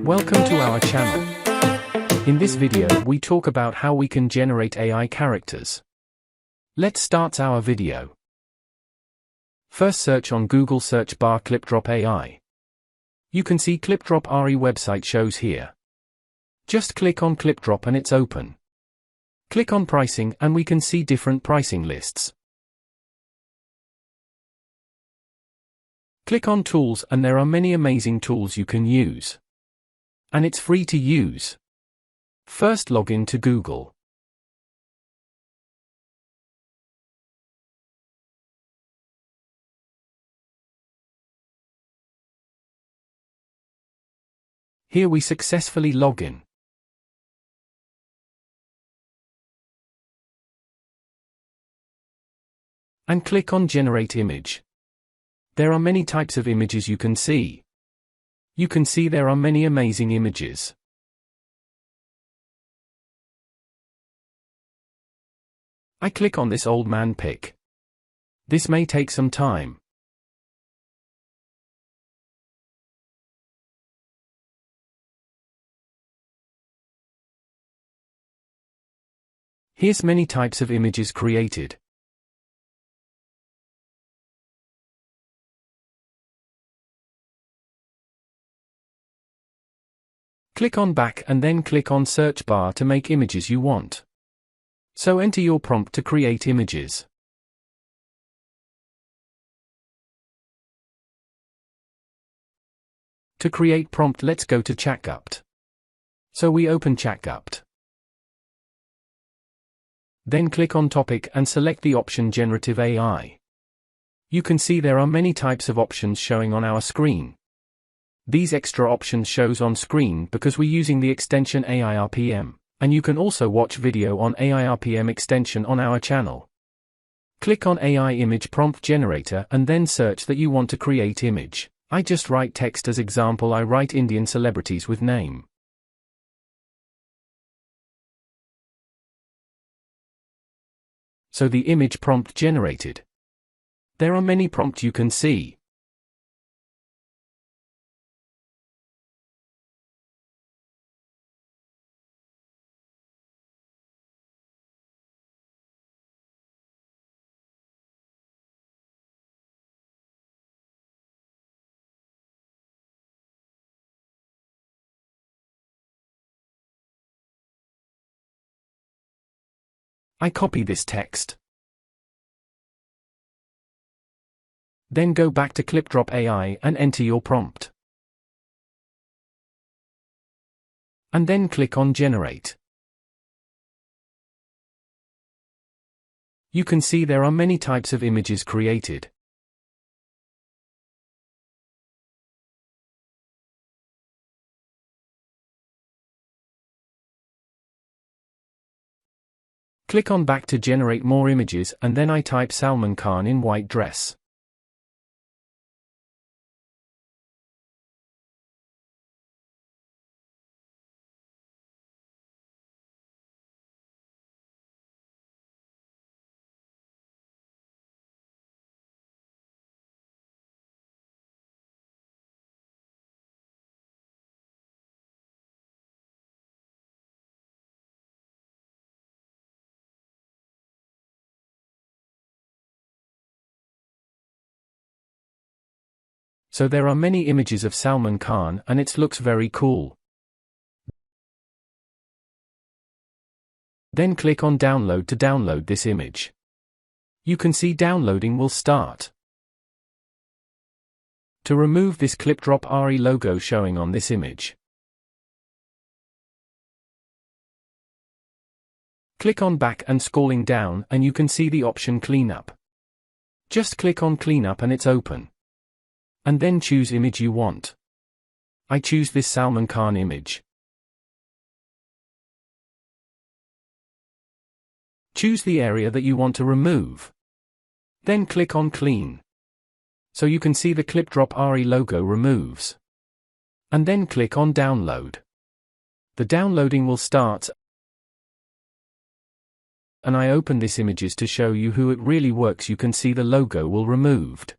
Welcome to our channel. In this video, we talk about how we can generate AI characters. Let's start our video. First, search on Google search bar ClipDrop AI. You can see ClipDrop RE website shows here. Just click on ClipDrop and it's open. Click on pricing and we can see different pricing lists. Click on tools and there are many amazing tools you can use. And it's free to use. First, log in to Google. Here we successfully log in. And click on Generate Image. There are many types of images you can see. You can see there are many amazing images. I click on this old man pic. This may take some time. Here's many types of images created. Click on back and then click on search bar to make images you want. So enter your prompt to create images. To create prompt, let's go to ChatGPT. So we open ChatGPT. Then click on topic and select the option Generative AI. You can see there are many types of options showing on our screen. These extra options shows on screen because we're using the extension AI RPM, and you can also watch video on AI RPM extension on our channel. Click on AI Image Prompt Generator and then search that you want to create image. I just write text as example. I write Indian celebrities with name. So the image prompt generated. There are many prompts you can see. I copy this text. Then go back to ClipDrop AI and enter your prompt. And then click on Generate. You can see there are many types of images created. Click on back to generate more images and then I type Salman Khan in white dress. So there are many images of Salman Khan and it looks very cool. Then click on download to download this image. You can see downloading will start. To remove this ClipDrop RE logo showing on this image, click on back and scrolling down and you can see the option cleanup. Just click on cleanup and it's open. And then choose image you want. I choose this Salman Khan image. Choose the area that you want to remove. Then click on clean. So you can see the ClipDrop RE logo removes. And then click on download. The downloading will start. And I open this images to show you who it really works. You can see the logo will removed.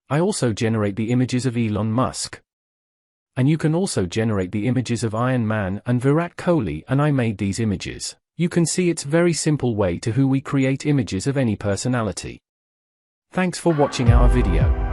I also generate the images of Elon Musk. And you can also generate the images of Iron Man and Virat Kohli, and I made these images. You can see it's very simple way to how we create images of any personality. Thanks for watching our video.